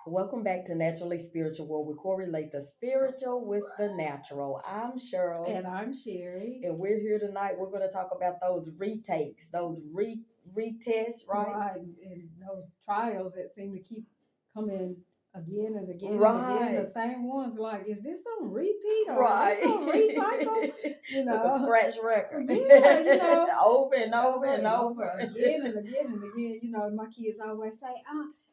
Welcome back to Naturally Spiritual, where we correlate the spiritual with the natural. I'm Cheryl, And I'm Sherry. and we're here tonight. We're going to talk about those retakes, those retests, right? Right. And those trials that seem to keep coming again and again and again, the Right, same ones, like, is this on repeat or is this right. on recycle? You Like a know, scratch record, yeah, over and over over and and over. over again and again and again. My kids always say,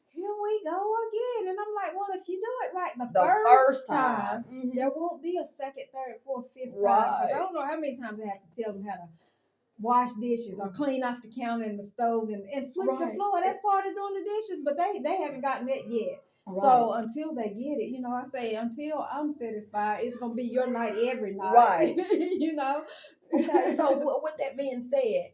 here we go again. And I'm like, well, if you do it right the The first first time, time, there won't be a second, third, fourth, fifth time. Because I right, don't know how many times I have to tell them how to wash dishes or clean off the counter and the stove and sweep the right, floor. That's part of doing the dishes, but they haven't gotten that yet. right, So until they get it, I say until I'm satisfied, it's gonna be your night every night. right. you know. Okay, so with that being said,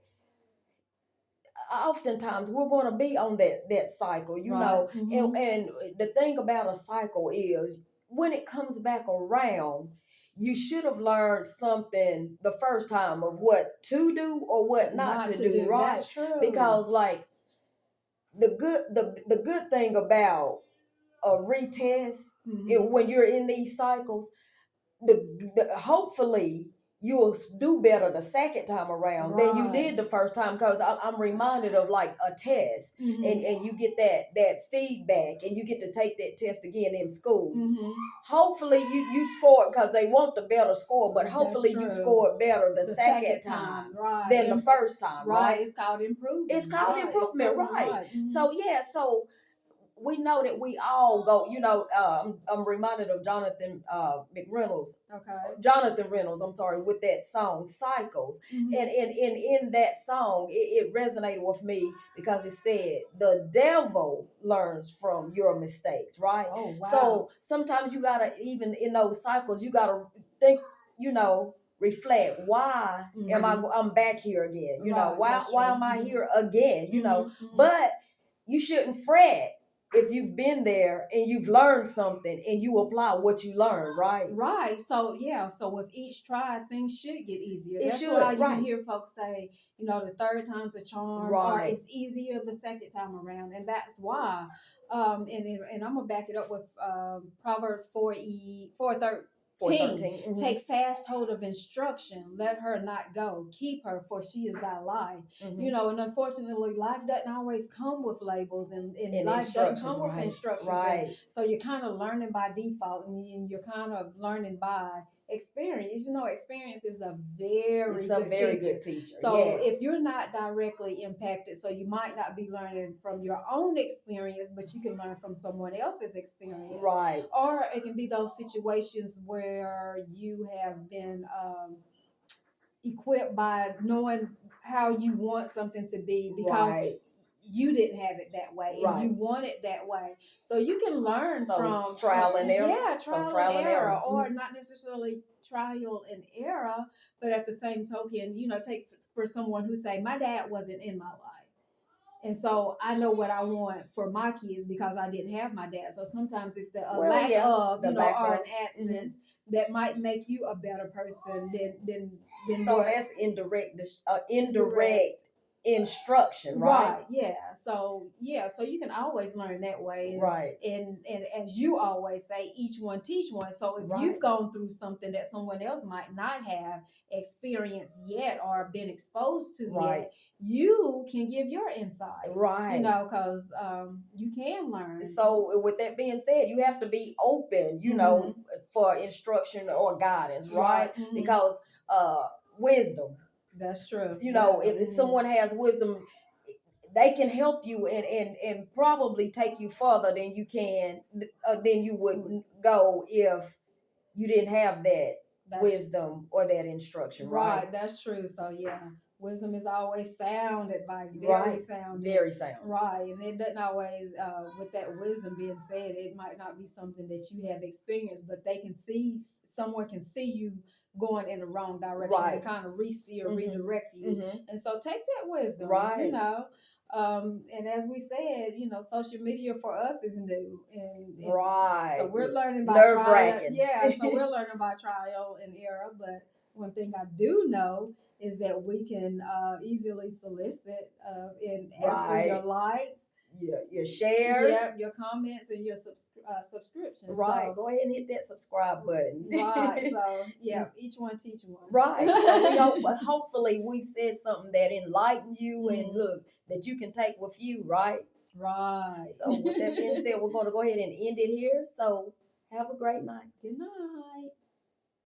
oftentimes we're going to be on that cycle, Right. and the thing about a cycle is when it comes back around, you should have learned something the first time of what to do or what not Not to to do, do. right? That's true. Because like the good thing about a retest, when you're in these cycles, hopefully you'll do better the second time around than you Right. did the first time, because I'm reminded of like a test, and you get that feedback and you get to take that test again in school. Hopefully you score it because they want the better score, but That's hopefully you true. score it better the The second second time time, right? than the first time, Right. right? It's called improving. It's called Right. It's improvement, improving. right? Right. So yeah, so we know that we all go, I'm reminded of Okay. Jonathan Reynolds, I'm sorry, with that song Cycles. And in that song, it resonated with me because it said the devil learns from your mistakes, right? Oh wow. So sometimes you gotta, even in those cycles, you gotta think, reflect, why am I'm back here again? Right. Why am I here again? Mhm. But you shouldn't fret if you've been there and you've learned something and you apply what you learned, right? Right. So yeah. So with each try, things should get easier. It That's should, why you right, hear folks say, the third time's a charm, or right. it's easier the second time around, and that's why. And I'm gonna back it up with Proverbs 4:13. 413. Take fast hold of instruction. Let her not go. Keep her, for she is thy life. And unfortunately, life doesn't always come with labels, and And life doesn't instructions, come with right, instructions. right. So you're kind of learning by default, and you're kind of learning by experience. Experience is a very It's a good very teacher. good teacher. So Yes. if you're not directly impacted, so you might not be learning from your own experience, but you can learn from someone else's experience. Right. Or it can be those situations where you have been equipped by knowing how you want something to be, because Right. you didn't have it that way and Right. you want it that way. So you can learn So from trial and error. yeah, So trial and error, or not necessarily trial and error, but at the same token, take for someone who say, my dad wasn't in my life. And so I know what I want for my kids because I didn't have my dad. So sometimes it's the Well, lack yeah, of, the lack or of. an absence that might make you a better person than So what. that's indirect, Indirect. indirect instruction, right? Right. Yeah. So yeah. So you can always learn that way, Right. and as you always say, each one teach one. So if Right. you've gone through something that someone else might not have experienced yet or been exposed to Right. yet, you can give your insight. Right. Because you can learn. So with that being said, you have to be open, for instruction or guidance, right? Because wisdom, That's true. if someone has wisdom, they can help you and probably take you further than you would go if you didn't have that wisdom or that instruction, right? That's true. So yeah, wisdom is always sound advice, very Right. sound, Very sound. right. And it doesn't always, with that wisdom being said, it might not be something that you have experienced, but someone can see you going in the wrong direction, Right. and kind of re-steer, redirect you. And so take that wisdom, Right. and as we said, social media for us is new, and Right. so we're learning by Nerve trial. wracking. Yeah, so we're learning by trial and error. But one thing I do know is that we can easily solicit and ask for your likes your shares. Yep, your comments and your subscriptions. Right. So, Go ahead and hit that subscribe button. right. So yeah, each one teach one. Right. So we hope, hopefully we've said something that enlightened you and Mhm. look that you can take with you, right? Right. So with that being said, we're going to go ahead and end it here. So have a great night. Good night.